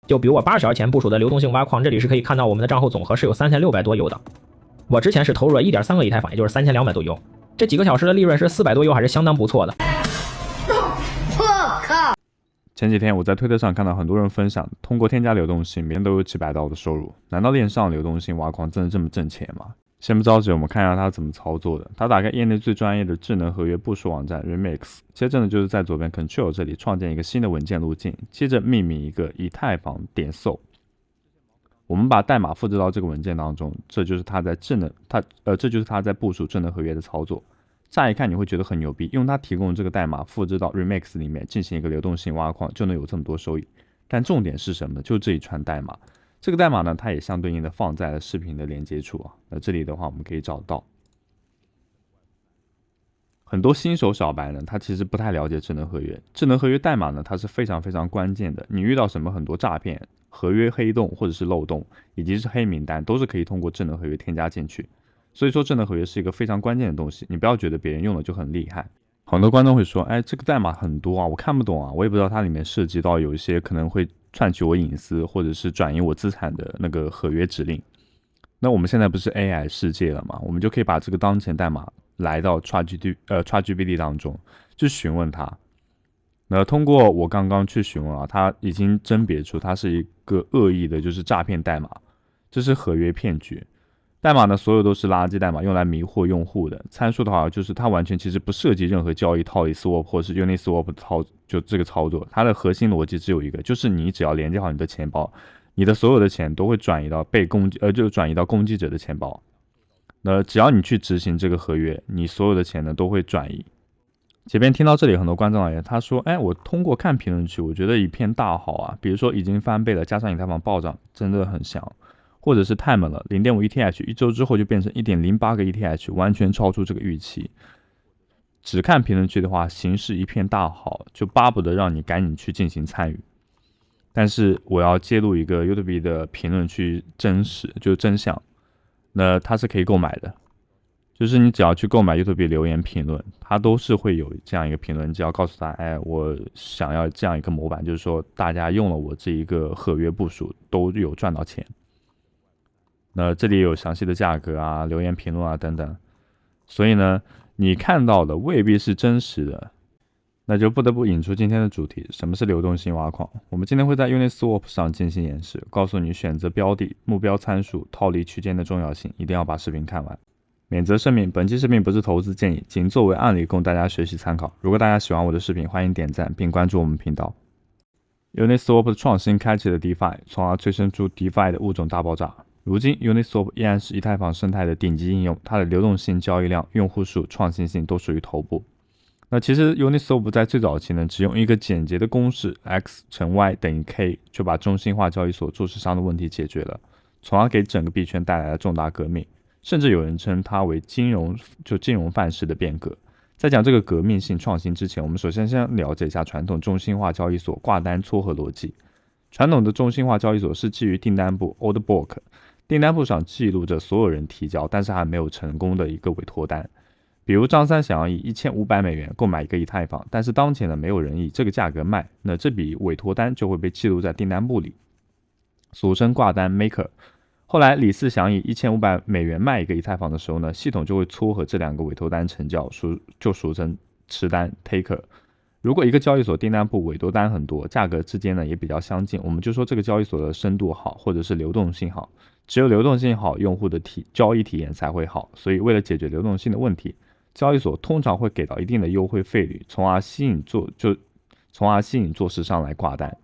就比如我8小时前部署的流动性挖矿，这里是可以看到我们的账后总和是有3600多 U 的。我之前是投入了 1.3 个以太坊，也就是3200多 U， 这几个小时的利润是400多 U， 还是相当不错的。我靠！前几天我在推特上看到很多人分享，通过添加流动性，每天都有几百刀的收入。难道链上流动性挖矿真的这么挣钱吗？先不着急，我们看一下他怎么操作的。他打开业内最专业的智能合约部署网站 Remix， 接着呢就是在左边 Control 这里创建一个新的文件路径，接着命名一个以太坊点 SO。我们把代码复制到这个文件当中，这就是他在部署智能合约的操作。乍一看你会觉得很牛逼，用它提供的这个代码复制到 Remix 里面进行一个流动性挖矿，就能有这么多收益。但重点是什么呢？就是这一串代码。这个代码呢，它也相对应的放在了视频的连接处啊。那这里的话，我们可以找到很多新手小白呢，他其实不太了解智能合约。智能合约代码呢，它是非常非常关键的。你遇到什么很多诈骗、合约黑洞或者是漏洞，以及是黑名单，都是可以通过智能合约添加进去。所以说，智能合约是一个非常关键的东西。你不要觉得别人用的就很厉害。很多观众会说，哎，这个代码很多啊，我看不懂啊，我也不知道它里面涉及到有一些可能会篡取我隐私或者是转移我资产的那个合约指令。那我们现在不是 AI 世界了嘛，我们就可以把这个当前代码来到 ChatGPT 当中去询问它。那通过我刚刚去询问啊，它已经甄别出它是一个恶意的，就是诈骗代码，这是合约骗局。代码呢，所有都是垃圾代码，用来迷惑用户的。参数的话，就是它完全其实不涉及任何交易套利 swap 或是 Uniswap 的就这个操作。它的核心逻辑只有一个，就是你只要连接好你的钱包，你的所有的钱都会转移到就转移到攻击者的钱包。那只要你去执行这个合约，你所有的钱呢都会转移。前边听到这里，很多观众而言，他说：“哎，我通过看评论区，我觉得一片大好啊，比如说已经翻倍了，加上以太坊暴涨，真的很香。”或者是太猛了 ,0.5 ETH 一周之后就变成 1.08 个 ETH， 完全超出这个预期。只看评论区的话，形势一片大好，就巴不得让你赶紧去进行参与。但是我要揭露一个 YouTube 的评论区真相，那它是可以购买的，就是你只要去购买 YouTube 留言评论，它都是会有这样一个评论，只要告诉他，哎，我想要这样一个模板，就是说大家用了我这一个合约部署都有赚到钱。那这里有详细的价格啊、留言评论啊等等，所以呢，你看到的未必是真实的，那就不得不引出今天的主题：什么是流动性挖矿？我们今天会在 Uniswap 上进行演示，告诉你选择标的、目标参数、套利区间的重要性，一定要把视频看完。免责声明：本期视频不是投资建议，仅作为案例供大家学习参考。如果大家喜欢我的视频，欢迎点赞并关注我们频道。Uniswap 的创新开启了 DeFi， 从而催生出 DeFi 的物种大爆炸。如今 Uniswap 依然是以太坊生态的顶级应用，它的流动性、交易量、用户数、创新性都属于头部。那其实 Uniswap 在最早期呢，只用一个简洁的公式 x 乘 y 等于 k 就把中心化交易所做市商的问题解决了，从而给整个币圈带来了重大革命，甚至有人称它为金融范式的变革。在讲这个革命性创新之前，我们首先了解一下传统中心化交易所挂单撮合逻辑。传统的中心化交易所是基于订单簿 Order Book，订单簿上记录着所有人提交但是还没有成功的一个委托单。比如张三想要以1500美元购买一个以太坊，但是当前呢没有人以这个价格卖，那这笔委托单就会被记录在订单簿里，俗称挂单 Maker。 后来李四想以1500美元卖一个以太坊的时候呢，系统就会撮合这两个委托单成交，就俗称持单 Taker。如果一个交易所订单簿委托单很多，价格之间呢也比较相近，我们就说这个交易所的深度好，或者是流动性好。只有流动性好，用户的交易体验才会好。所以为了解决流动性的问题，交易所通常会给到一定的优惠费率，从而吸引做市商来挂单。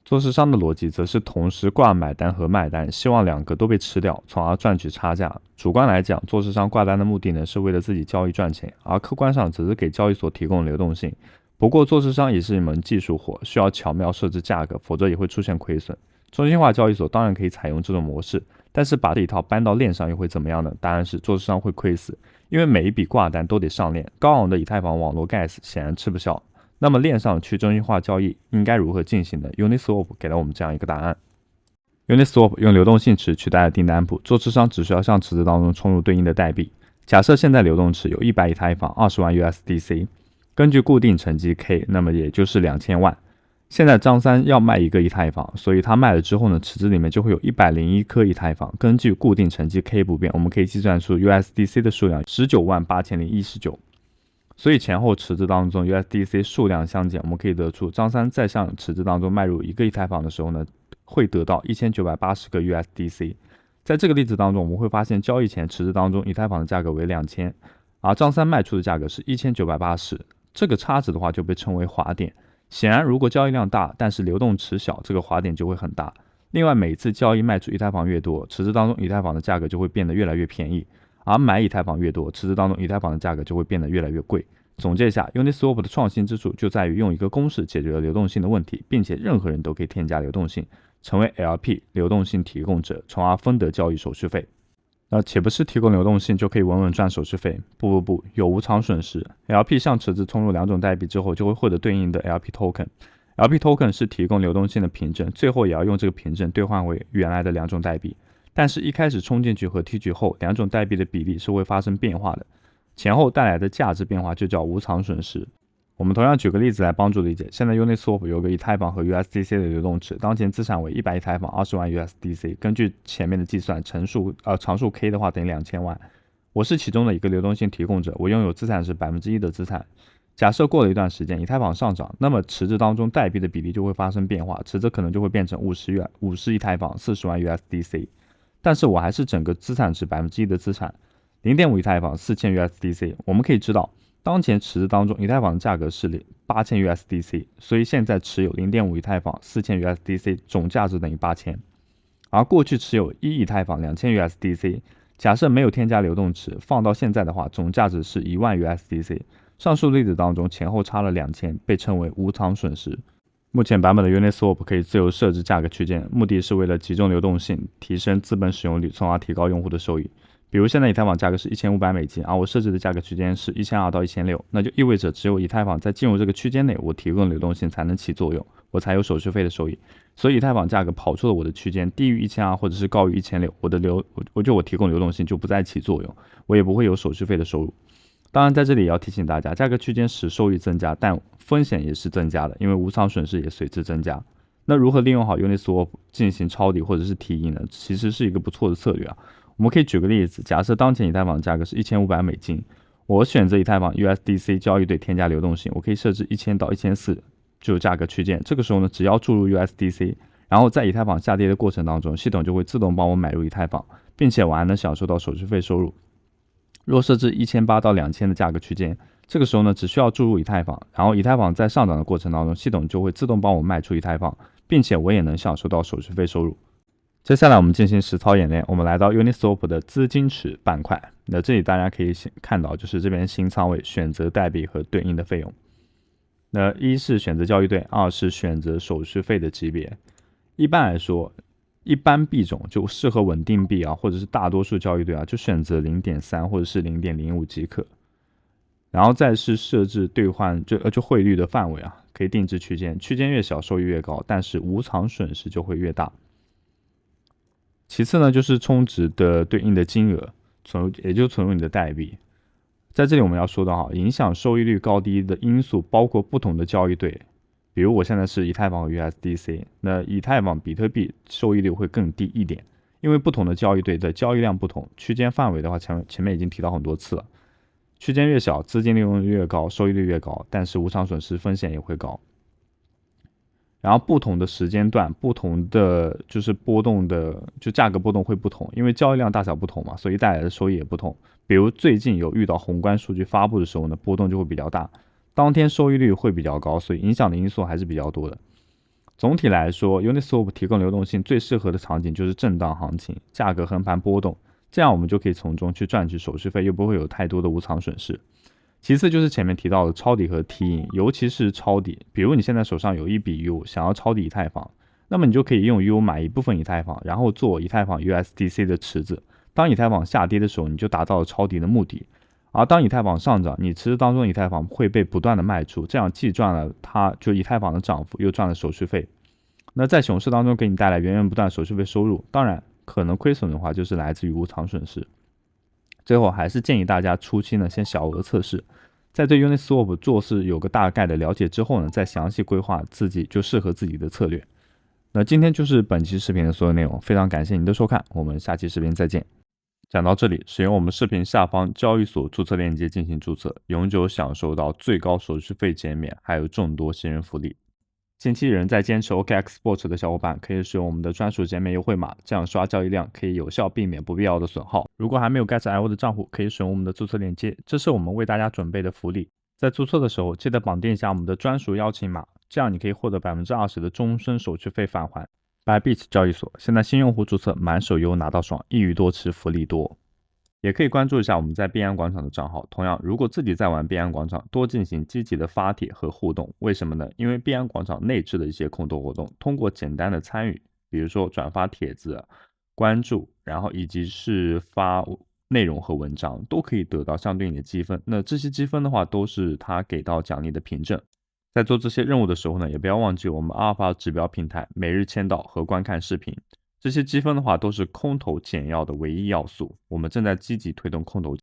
做市商的逻辑则是同时挂买单和卖单，希望两个都被吃掉，从而赚取差价。主观来讲，做市商挂单的目的呢是为了自己交易赚钱，而客观上只是给交易所提供流动性。不过做市商也是一门技术活，需要巧妙设置价格，否则也会出现亏损。中心化交易所当然可以采用这种模式，但是把这一套搬到链上又会怎么样呢？答案是做市商会亏死，因为每一笔挂单都得上链，高昂的以太坊网络 gas 显然吃不消。那么链上去中心化交易应该如何进行呢？ Uniswap 给了我们这样一个答案。Uniswap 用流动性池取代了订单簿，做市商只需要向池子当中充入对应的代币。假设现在流动池有100以太坊，20万 USDC， 根据固定乘积 K， 那么也就是2000万。现在张三要卖1个以太坊，所以他卖了之后呢，池子里面就会有101颗以太坊。根据固定乘积 K 不变，我们可以计算出 USDC 的数量198019。所以前后池子当中 USDC 数量相减，我们可以得出张三在向池子当中卖入1个以太坊的时候呢，会得到1980个 USDC。在这个例子当中，我们会发现交易前池子当中以太坊的价格为2000，而张三卖出的价格是1980，这个差值的话就被称为滑点。显然，如果交易量大，但是流动池小，这个滑点就会很大。另外，每次交易卖出以太坊越多，池子当中以太坊的价格就会变得越来越便宜，而买以太坊越多，池子当中以太坊的价格就会变得越来越贵。总结一下 ，Uniswap 的创新之处就在于用一个公式解决了流动性的问题，并且任何人都可以添加流动性，成为 LP 流动性提供者，从而分得交易手续费。那且不是提供流动性就可以稳稳赚手续费，不，有无偿损失。LP 向池子充入2种代币之后，就会获得对应的 LP token。LP token 是提供流动性的凭证，最后也要用这个凭证兑换为原来的2种代币。但是，一开始充进去和提取后，2种代币的比例是会发生变化的，前后带来的价值变化就叫无偿损失。我们同样举个例子来帮助理解。现在 Uniswap 有个以太坊和 USDC 的流动池，当前资产为100以太坊，20万 USDC。根据前面的计算，常数 K 的话等于2000万。我是其中的一个流动性提供者，我拥有资产是 1% 的资产。假设过了一段时间，以太坊上涨，那么池子当中代币的比例就会发生变化，池子可能就会变成50以太坊，40万 USDC。但是我还是整个资产值 1% 的资产，0.5以太坊4000 USDC。我们可以知道，当前池子当中以太坊的价格是8000 USDC， 所以现在持有 0.5 以太坊4000 USDC 总价值等于8000。而过去持有1以太坊2000 USDC， 假设没有添加流动池，放到现在的话，总价值是1万 USDC。上述例子当中前后差了2000，被称为无偿损失。目前版本的 Uniswap 可以自由设置价格区间，目的是为了集中流动性，提升资本使用率，从而提高用户的收益。比如现在以太坊价格是1500美金，而我设置的价格区间是1200到1600，那就意味着只有以太坊在进入这个区间内，我提供流动性才能起作用，我才有手续费的收益。所以以太坊价格跑出了我的区间，低于1200或者是高于1600，我提供流动性就不再起作用，我也不会有手续费的收入。当然在这里也要提醒大家，价格区间使收益增加，但风险也是增加的，因为无偿损失也随之增加。那如何利用好 Uniswap 进行抄底或者是提议呢？其实是一个不错的策略啊。我们可以举个例子，假设当前以太坊价格是1500美金，我选择以太坊 USDC 交易对添加流动性，我可以设置1000到1400就价格区间。这个时候呢，只要注入 USDC， 然后在以太坊下跌的过程当中，系统就会自动帮我买入以太坊，并且我还能享受到手续费收入。若设置1800到2000的价格区间，这个时候呢，只需要注入以太坊，然后以太坊在上涨的过程当中，系统就会自动帮我卖出以太坊，并且我也能享受到手续费收入。接下来我们进行实操演练，我们来到 Uniswap 的资金池板块。那这里大家可以看到，就是这边新仓位、选择代币和对应的费用。那一是选择交易对，二是选择手续费的级别。一般来说，一般币种就适合稳定币啊，或者是大多数交易对啊，就选择 0.3 或者是 0.05 即可。然后再是设置兑换就汇率的范围啊，可以定制区间，区间越小收益越高，但是无偿损失就会越大。其次呢，就是充值的对应的金额，也就存入你的代币。在这里我们要说到影响收益率高低的因素包括不同的交易对，比如我现在是以太坊和 USDC， 那以太坊、比特币收益率会更低一点，因为不同的交易对的交易量不同，区间范围的话前面已经提到很多次了，区间越小，资金利用率越高，收益率越高，但是无偿损失风险也会高。然后不同的时间段，不同的就是波动的，就价格波动会不同，因为交易量大小不同嘛，所以带来的收益也不同。比如最近有遇到宏观数据发布的时候呢，波动就会比较大，当天收益率会比较高，所以影响的因素还是比较多的。总体来说 Uniswap 提供流动性最适合的场景就是震荡行情，价格横盘波动，这样我们就可以从中去赚取手续费，又不会有太多的无偿损失。其次就是前面提到的抄底和提引，尤其是抄底，比如你现在手上有一笔 U 想要抄底以太坊，那么你就可以用 U 买一部分以太坊，然后做以太坊 USDC 的池子，当以太坊下跌的时候，你就达到了抄底的目的。而当以太坊上涨，你池子当中的以太坊会被不断的卖出，这样既赚了以太坊的涨幅，又赚了手续费。那在熊市当中给你带来源源不断手续费收入，当然可能亏损的话就是来自于无偿损失。最后还是建议大家初期呢先小额测试，在对 Uniswap 做事有个大概的了解之后呢，再详细规划自己就适合自己的策略。那今天就是本期视频的所有内容，非常感谢您的收看，我们下期视频再见。讲到这里，使用我们视频下方交易所注册链接进行注册，永久享受到最高手续费减免，还有众多新人福利。近期仍在坚持 OKX Spot 的小伙伴可以使用我们的专属减免优惠码，这样刷交易量可以有效避免不必要的损耗。如果还没有 Gas.io 的账户，可以使用我们的注册链接，这是我们为大家准备的福利。在注册的时候，记得绑定一下我们的专属邀请码，这样你可以获得 20% 的终身手续费返还。Bybit 交易所现在新用户注册满手优拿到爽，一鱼多吃福利多。也可以关注一下我们在币安广场的账号。同样，如果自己在玩币安广场，多进行积极的发帖和互动。为什么呢？因为币安广场内置的一些空投活动，通过简单的参与，比如说转发帖子、关注，然后以及是发内容和文章，都可以得到相对应的积分。那这些积分的话，都是他给到奖励的凭证。在做这些任务的时候呢，也不要忘记我们阿尔法指标平台每日签到和观看视频。这些积分的话，都是空投简要的唯一要素。我们正在积极推动空投